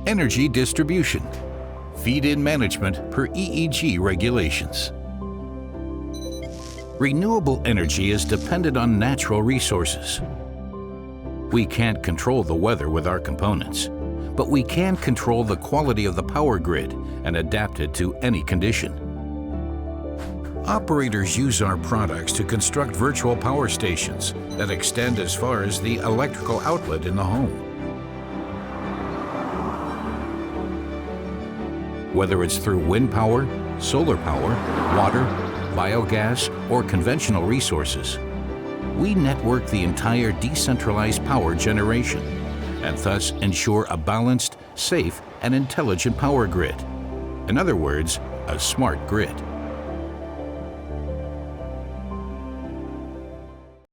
Energy distribution. Feed-in management per EEG regulations. Renewable energy is dependent on natural resources. We can't control the weather with our components, but we can control the quality of the power grid and adapt it to any condition. Operators use our products to construct virtual power stations that extend as far as the electrical outlet in the home. Whether it's through wind power, solar power, water, biogas, or conventional resources, we network the entire decentralized power generation and thus ensure a balanced, safe, and intelligent power grid. In other words, a smart grid.